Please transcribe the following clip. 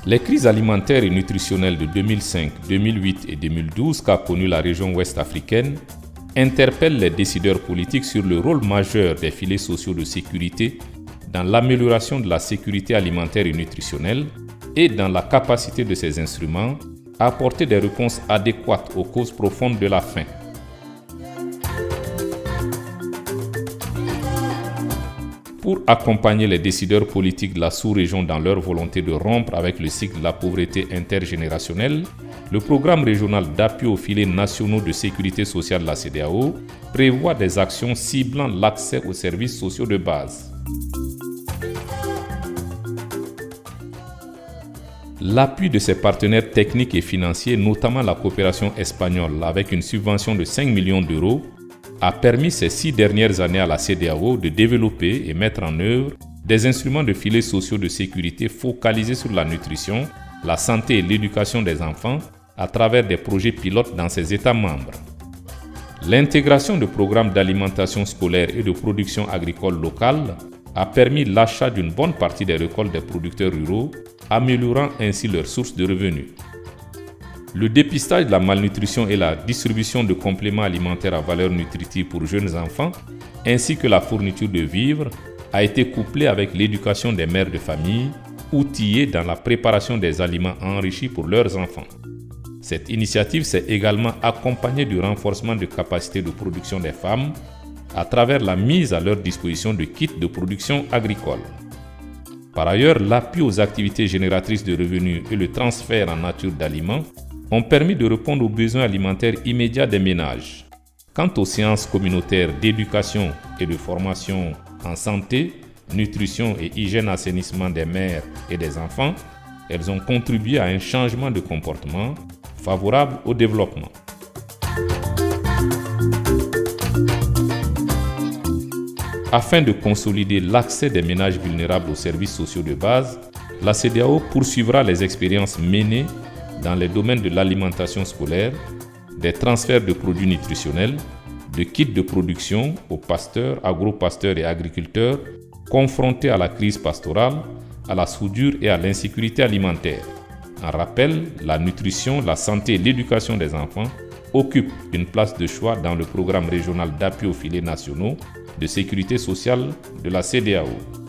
Les crises alimentaires et nutritionnelles de 2005, 2008 et 2012 qu'a connue la région ouest africaine interpellent les décideurs politiques sur le rôle majeur des filets sociaux de sécurité dans l'amélioration de la sécurité alimentaire et nutritionnelle et dans la capacité de ces instruments à apporter des réponses adéquates aux causes profondes de la faim. Pour accompagner les décideurs politiques de la sous-région dans leur volonté de rompre avec le cycle de la pauvreté intergénérationnelle, le programme régional d'appui aux filets nationaux de sécurité sociale de la CEDEAO prévoit des actions ciblant l'accès aux services sociaux de base. L'appui de ses partenaires techniques et financiers, notamment la coopération espagnole avec une subvention de 5 millions d'euros, a permis ces 6 dernières années à la CEDEAO de développer et mettre en œuvre des instruments de filets sociaux de sécurité focalisés sur la nutrition, la santé et l'éducation des enfants à travers des projets pilotes dans ses États membres. L'intégration de programmes d'alimentation scolaire et de production agricole locale a permis l'achat d'une bonne partie des récoltes des producteurs ruraux, améliorant ainsi leurs sources de revenus. Le dépistage de la malnutrition et la distribution de compléments alimentaires à valeur nutritive pour jeunes enfants, ainsi que la fourniture de vivres, a été couplé avec l'éducation des mères de famille, outillées dans la préparation des aliments enrichis pour leurs enfants. Cette initiative s'est également accompagnée du renforcement de capacités de production des femmes à travers la mise à leur disposition de kits de production agricole. Par ailleurs, l'appui aux activités génératrices de revenus et le transfert en nature d'aliments ont permis de répondre aux besoins alimentaires immédiats des ménages. Quant aux séances communautaires d'éducation et de formation en santé, nutrition et hygiène-assainissement des mères et des enfants, elles ont contribué à un changement de comportement favorable au développement. Afin de consolider l'accès des ménages vulnérables aux services sociaux de base, la CEDEAO poursuivra les expériences menées dans les domaines de l'alimentation scolaire, des transferts de produits nutritionnels, de kits de production aux pasteurs, agro-pasteurs et agriculteurs confrontés à la crise pastorale, à la soudure et à l'insécurité alimentaire. En rappel, la nutrition, la santé et l'éducation des enfants occupent une place de choix dans le programme régional d'appui aux filets nationaux de sécurité sociale de la CEDEAO.